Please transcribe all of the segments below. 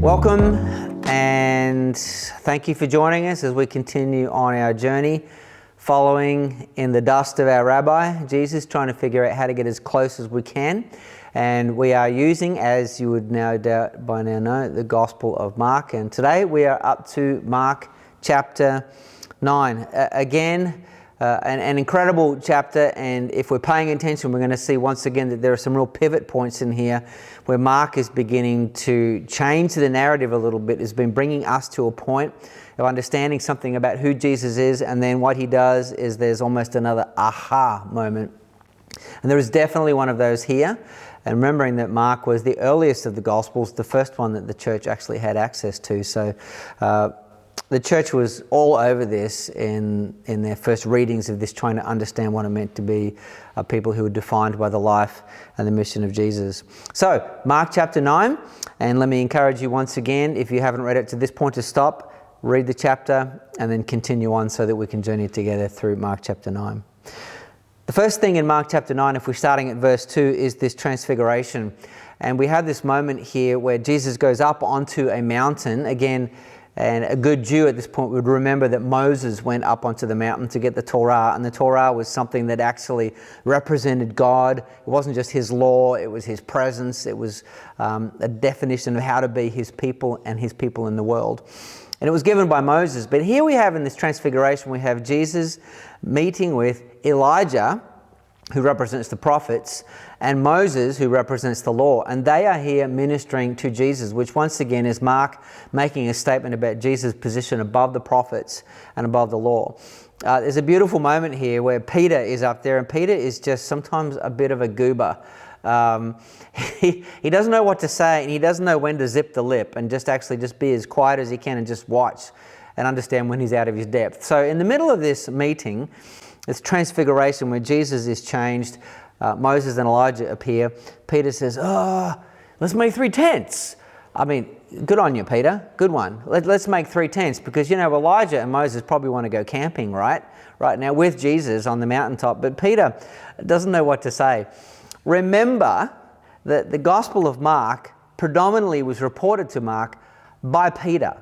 Welcome and thank you for joining us as we continue on our journey following in the dust of our Rabbi, Jesus, trying to figure out how to get as close as we can. And we are using, as you would no doubt by now know, the Gospel of Mark. And today we are up to Mark chapter 9. Again, an incredible chapter, and if we're paying attention, we're going to see once again that there are some real pivot points in here where Mark is beginning to change the narrative a little bit. Has been bringing us to a point of understanding something about who Jesus is, and then what he does is there's almost another aha moment. And there is definitely one of those here. And remembering that Mark was the earliest of the Gospels, the first one that the church actually had access to. So the church was all over this in their first readings of this, trying to understand what it meant to be a people who were defined by the life and the mission of Jesus. So, Mark chapter 9, and let me encourage you once again, if you haven't read it to this point, to stop, read the chapter, and then continue on so that we can journey together through Mark chapter 9. The first thing in Mark chapter 9, if we're starting at verse 2, is this Transfiguration. And we have this moment here where Jesus goes up onto a mountain, again. And a good Jew at this point would remember that Moses went up onto the mountain to get the Torah, and the Torah was something that actually represented God. It wasn't just his law, it was his presence. It was a definition of how to be his people and his people in the world. And it was given by Moses. But here we have in this Transfiguration, we have Jesus meeting with Elijah, who represents the prophets, and Moses, who represents the law. And they are here ministering to Jesus, which once again is Mark making a statement about Jesus' position above the prophets and above the law. There's a beautiful moment here where Peter is up there, and Peter is just sometimes a bit of a goober. He doesn't know what to say, and he doesn't know when to zip the lip and just be as quiet as he can and just watch and understand when he's out of his depth. So in the middle of this meeting, this Transfiguration where Jesus is changed, Moses and Elijah appear. Peter says, let's make 3 tents. I mean, good on you, Peter. Good one. Let's make 3 tents, because, Elijah and Moses probably want to go camping, right now with Jesus on the mountaintop. But Peter doesn't know what to say. Remember that the Gospel of Mark predominantly was reported to Mark by Peter.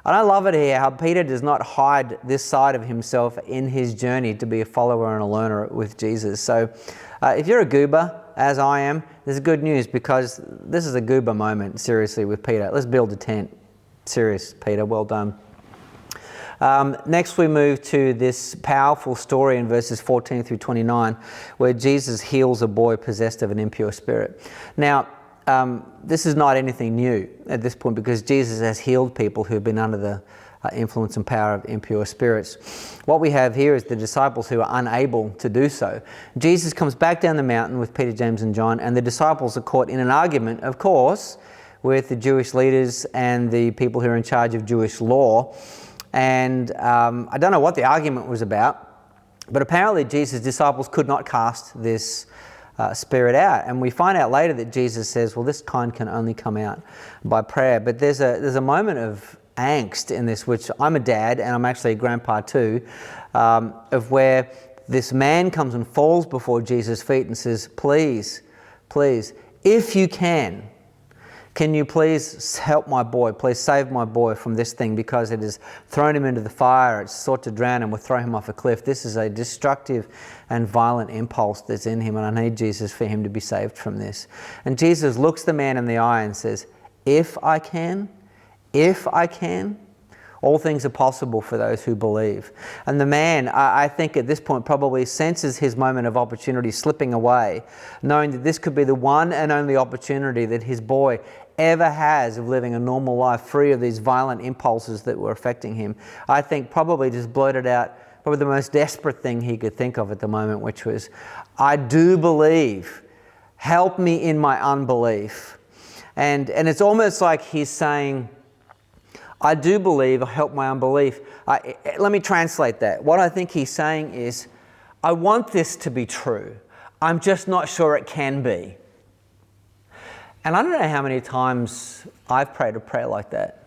And I love it here how Peter does not hide this side of himself in his journey to be a follower and a learner with Jesus. So if you're a goober, as I am, there's good news, because this is a goober moment, seriously, with Peter. Let's build a tent. Serious, Peter, well done. Next we move to this powerful story in verses 14 through 29, where Jesus heals a boy possessed of an impure spirit. Now, this is not anything new at this point, because Jesus has healed people who've been under the influence and power of impure spirits. What we have here is the disciples who are unable to do so. Jesus comes back down the mountain with Peter, James and John, and the disciples are caught in an argument, of course, with the Jewish leaders and the people who are in charge of Jewish law. And I don't know what the argument was about, but apparently Jesus' disciples could not cast this spirit out. And we find out later that Jesus says, well, this kind can only come out by prayer. But there's a moment of angst in this, which I'm a dad and I'm actually a grandpa too, of where this man comes and falls before Jesus' feet and says, please, if you can you please help my boy? Please save my boy from this thing, because it has thrown him into the fire. It's sought to drown him. We'll throw him off a cliff. This is a destructive and violent impulse that's in him, and I need Jesus for him to be saved from this. And Jesus looks the man in the eye and says, if I can, all things are possible for those who believe. And the man, I think at this point, probably senses his moment of opportunity slipping away, knowing that this could be the one and only opportunity that his boy ever has of living a normal life free of these violent impulses that were affecting him. I think probably just blurted out probably the most desperate thing he could think of at the moment, which was, I do believe, help me in my unbelief. And it's almost like he's saying, I do believe, help my unbelief. Let me translate that. What I think he's saying is, I want this to be true. I'm just not sure it can be. And I don't know how many times I've prayed a prayer like that,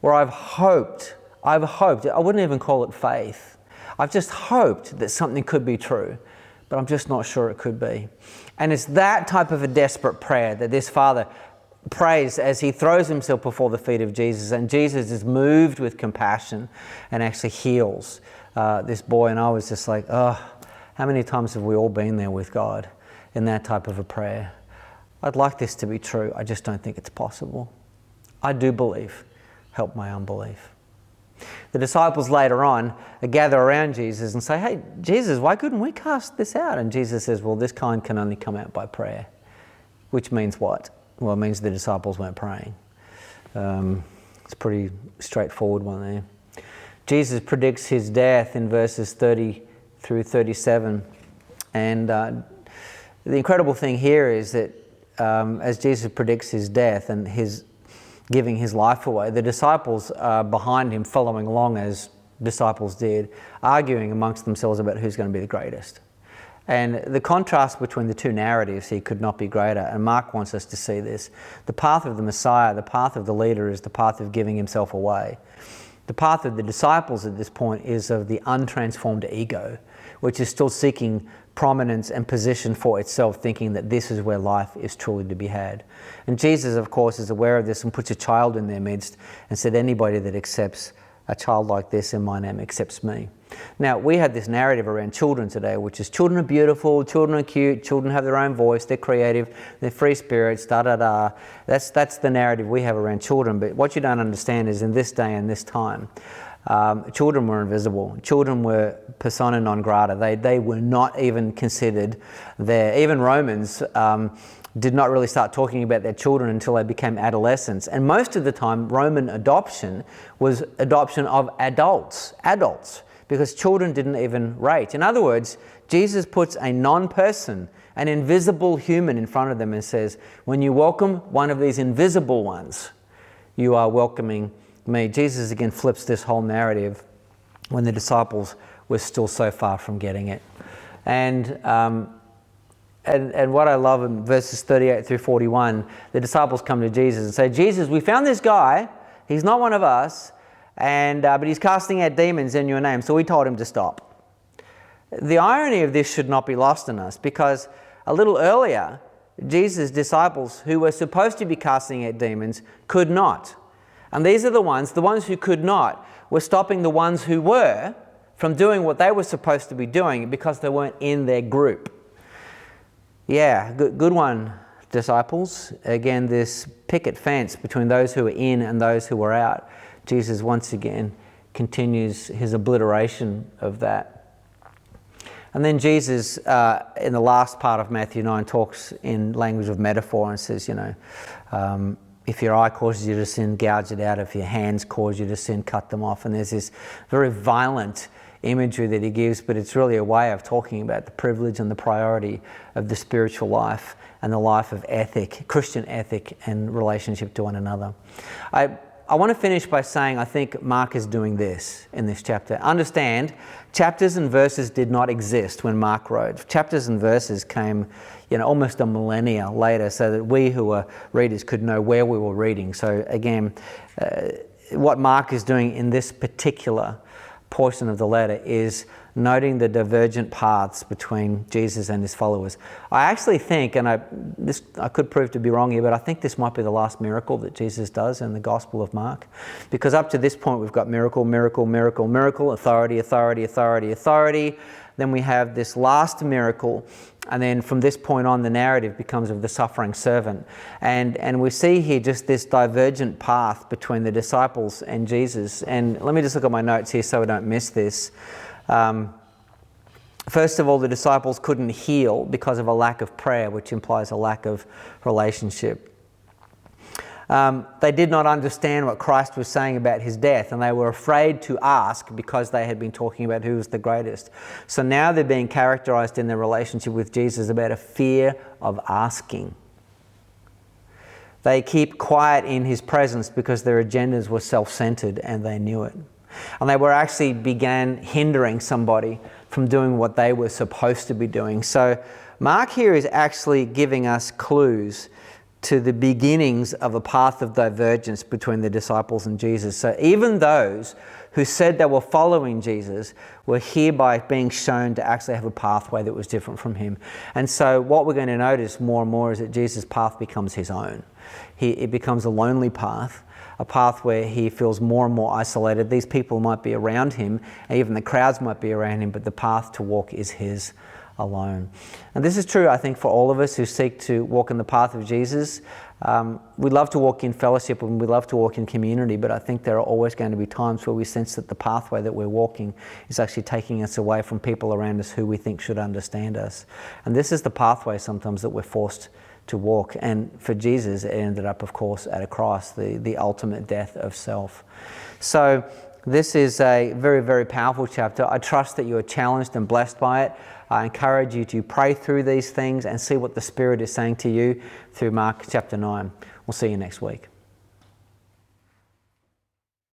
where I've hoped, I wouldn't even call it faith. I've just hoped that something could be true, but I'm just not sure it could be. And it's that type of a desperate prayer that this father prays as he throws himself before the feet of Jesus, and Jesus is moved with compassion and actually heals this boy. And I was just like, oh, how many times have we all been there with God in that type of a prayer? I'd like this to be true. I just don't think it's possible. I do believe. Help my unbelief. The disciples later on gather around Jesus and say, hey, Jesus, why couldn't we cast this out? And Jesus says, well, this kind can only come out by prayer. Which means what? Well, it means the disciples weren't praying. It's a pretty straightforward one there. Jesus predicts his death in verses 30 through 37. And the incredible thing here is that as Jesus predicts his death and his giving his life away, the disciples are behind him, following along as disciples did, arguing amongst themselves about who's going to be the greatest. And the contrast between the two narratives here could not be greater, and Mark wants us to see this. The path of the Messiah, the path of the leader, is the path of giving himself away. The path of the disciples at this point is of the untransformed ego, which is still seeking prominence and position for itself, thinking that this is where life is truly to be had. And Jesus, of course, is aware of this and puts a child in their midst and said, anybody that accepts a child like this in my name accepts me. Now, we have this narrative around children today, which is children are beautiful, children are cute, children have their own voice, they're creative, they're free spirits, da-da-da. That's the narrative we have around children. But what you don't understand is in this day and this time, children were invisible. Children were persona non grata. They were not even considered there. Even Romans did not really start talking about their children until they became adolescents. And most of the time, Roman adoption was adoption of adults, because children didn't even rate. In other words, Jesus puts a non-person, an invisible human in front of them and says, when you welcome one of these invisible ones, you are welcoming me. Jesus again flips this whole narrative when the disciples were still so far from getting it. And what I love in verses 38 through 41, the disciples come to Jesus and say, Jesus, we found this guy. He's not one of us, but he's casting out demons in your name. So we told him to stop. The irony of this should not be lost on us, because a little earlier, Jesus' disciples who were supposed to be casting out demons could not. And these are the ones who could not were stopping the ones who were from doing what they were supposed to be doing because they weren't in their group. Yeah, good one, disciples. Again, this picket fence between those who were in and those who were out. Jesus once again continues his obliteration of that. And then Jesus, in the last part of Matthew 9, talks in language of metaphor and says, if your eye causes you to sin, gouge it out. If your hands cause you to sin, cut them off. And there's this very violent imagery that he gives, but it's really a way of talking about the privilege and the priority of the spiritual life and the life of ethic, Christian ethic and relationship to one another. I want to finish by saying I think Mark is doing this in this chapter. Understand, chapters and verses did not exist when Mark wrote. Chapters and verses came, almost a millennia later, so that we who were readers could know where we were reading. So again, what Mark is doing in this particular portion of the letter is noting the divergent paths between Jesus and his followers. I actually think, and I could prove to be wrong here, but I think this might be the last miracle that Jesus does in the Gospel of Mark. Because up to this point we've got miracle, miracle, miracle, miracle, authority, authority, authority, authority. Then we have this last miracle, and then from this point on the narrative becomes of the suffering servant. And we see here just this divergent path between the disciples and Jesus. And let me just look at my notes here so I don't miss this. First of all, the disciples couldn't heal because of a lack of prayer, which implies a lack of relationship. They did not understand what Christ was saying about his death, and they were afraid to ask because they had been talking about who was the greatest. So now they're being characterized in their relationship with Jesus about a fear of asking. They keep quiet in his presence because their agendas were self-centered and they knew it. And they were actually began hindering somebody from doing what they were supposed to be doing. So Mark here is actually giving us clues to the beginnings of a path of divergence between the disciples and Jesus. So even those who said they were following Jesus were hereby being shown to actually have a pathway that was different from him. And so what we're going to notice more and more is that Jesus' path becomes his own. It becomes a lonely path, a path where he feels more and more isolated. These people might be around him, and even the crowds might be around him, but the path to walk is his alone. And this is true, I think, for all of us who seek to walk in the path of Jesus. We love to walk in fellowship and we love to walk in community, but I think there are always going to be times where we sense that the pathway that we're walking is actually taking us away from people around us who we think should understand us. And this is the pathway sometimes that we're forced to walk. And for Jesus, it ended up, of course, at a cross, the ultimate death of self. So this is a very, very powerful chapter. I trust that you are challenged and blessed by it. I encourage you to pray through these things and see what the Spirit is saying to you through Mark chapter 9. We'll see you next week.